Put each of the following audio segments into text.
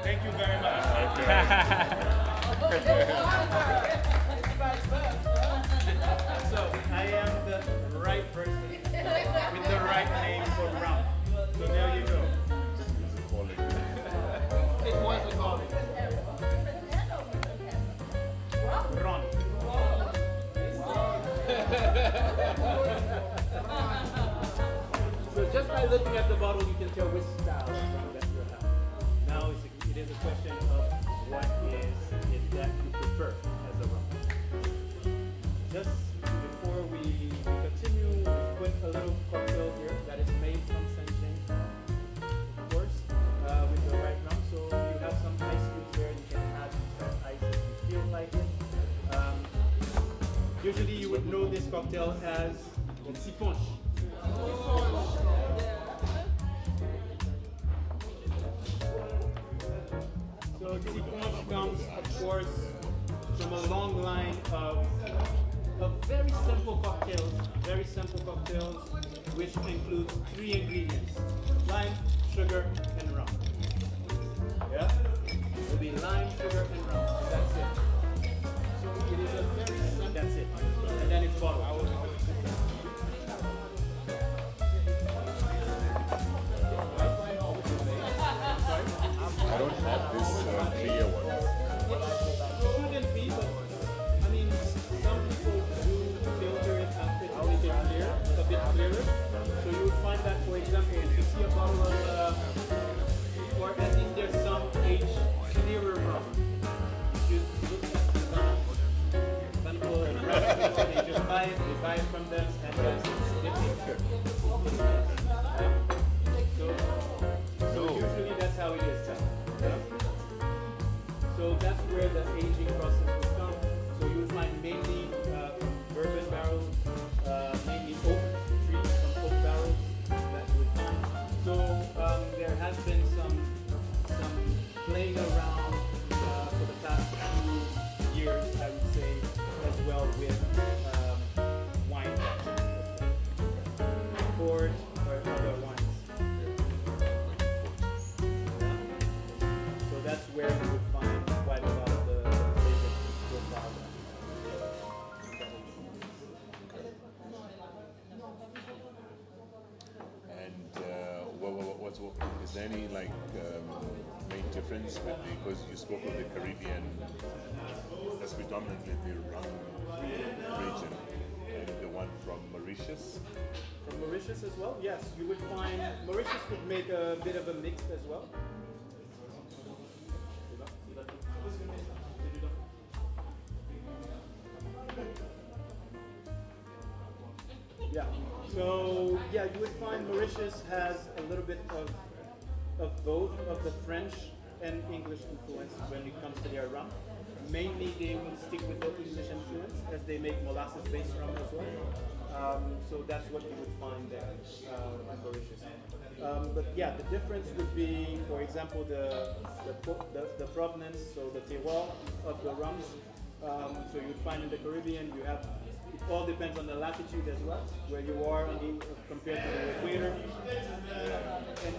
Thank you very much. So I am the right person with the right name for Rhum. So there you go. It was a calling. Ron. So just by looking at the bottle, you can tell which style of rum that you have. Now it is a question of what is it that you prefer as a rum. Just before we continue, we put a little cocktail here that is made from St. James, of course, with the right rum. So you have some ice cubes there. You can add some ice if you feel like it. Usually you would know this cocktail as a siponche. So siponche comes, of course, from a long line of very simple cocktails, which includes 3 ingredients: lime, sugar, and rum. Yeah? It will be lime, sugar, and rum. That's it. So it is a very simple, that's it. And then it's bottled. I don't have this clear one. It shouldn't be, but I mean, some people do filter it after to make it clear, a bit clearer. So you would find that, for example, if you see a bottle of, or at least there's some age clearer rum. If you look at the sample and they just buy it from them and just dip it. So usually that's how it is done. Yeah? So that's where the aging process will come. So you'll find mainly bourbon barrels, mainly oak trees, some oak barrels that you would find. So there has been some playing around for the past few years, I would say, as well with wine, port or other wines. So that's where you would find quite a lot of the flavor profile. And is there any main difference because you spoke of the Caribbean, that's predominantly the rum region, and the one from Mauritius? From Mauritius as well? Yes, you would find Mauritius would make a bit of a mix as well. Yeah. So yeah, you would find Mauritius has a little bit of both of the French and English influence when it comes to their rum. Mainly they will stick with the English influence as they make molasses-based rum as well. So that's what you would find there in Mauritius. But yeah, the difference would be, for example, the provenance, so the terroir of the rums. So you'd find in the Caribbean, you have, it all depends on the latitude as well, where you are on the, compared to the equator. And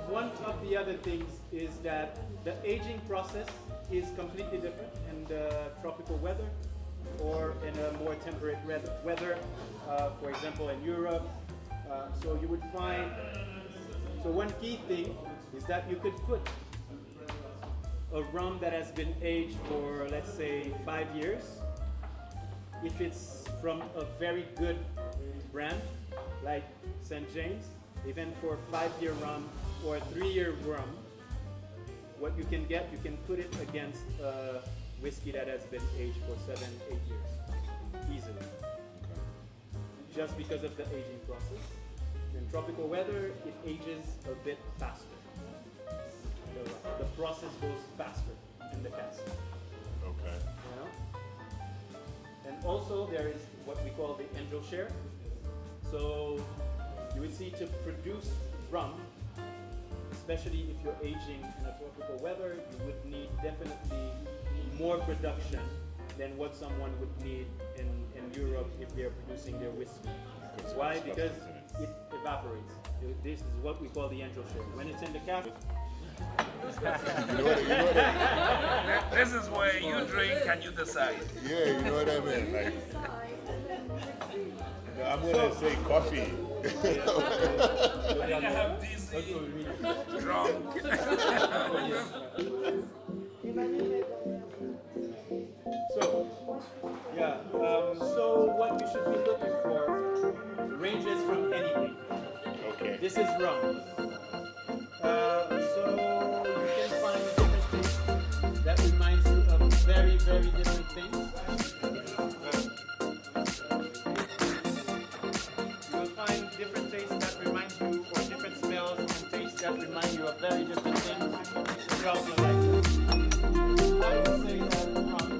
one of the other things is that the aging process is completely different in the tropical weather or in a more temperate weather, for example in Europe. So you would find, so one key thing is that you could put a rum that has been aged for, let's say, 5 years. If it's from a very good brand, like St. James, even for a 5-year rum or a 3-year rum, what you can get, you can put it against whiskey that has been aged for 7, 8 years, easily. Just because of the aging process. In tropical weather, it ages a bit faster. The process goes faster in the cask. Okay. You know? And also there is what we call the angel share. So you would see to produce rum, especially if you're aging in a tropical weather, you would need definitely more production than what someone would need in Europe if they're producing their whiskey. Why? Because it evaporates. This is what we call the angel share. When it's in the cask, This is where you drink and you decide. Yeah, you know what I mean? Like, I'm gonna say coffee. I think I have dizzy, drunk. So, yeah. So what you should be looking for ranges from anything. Okay. This is rum. So you can find different tastes that reminds you of very, very different things. You will find different tastes that remind you, or different smells and tastes that remind you of very different things throughout your life. I would say that rum.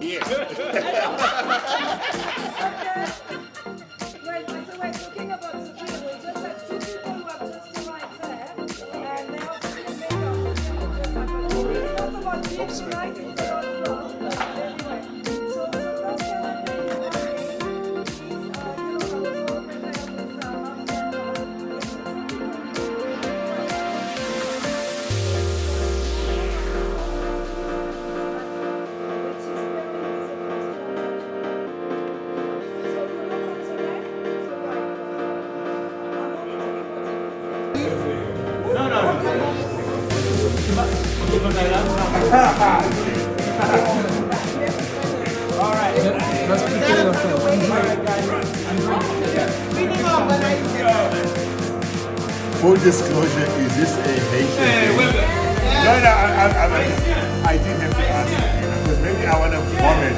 Yeah. Well, so we're talking about Sophia. We just have two people who have just arrived there, and they are still makeup. It's not about being tonight, it's about love. Anyway, so the first one that they are asking is, I was all prepared with Full disclosure, is this a Haitian thing? No, I did have to ask you because maybe I want to vomit.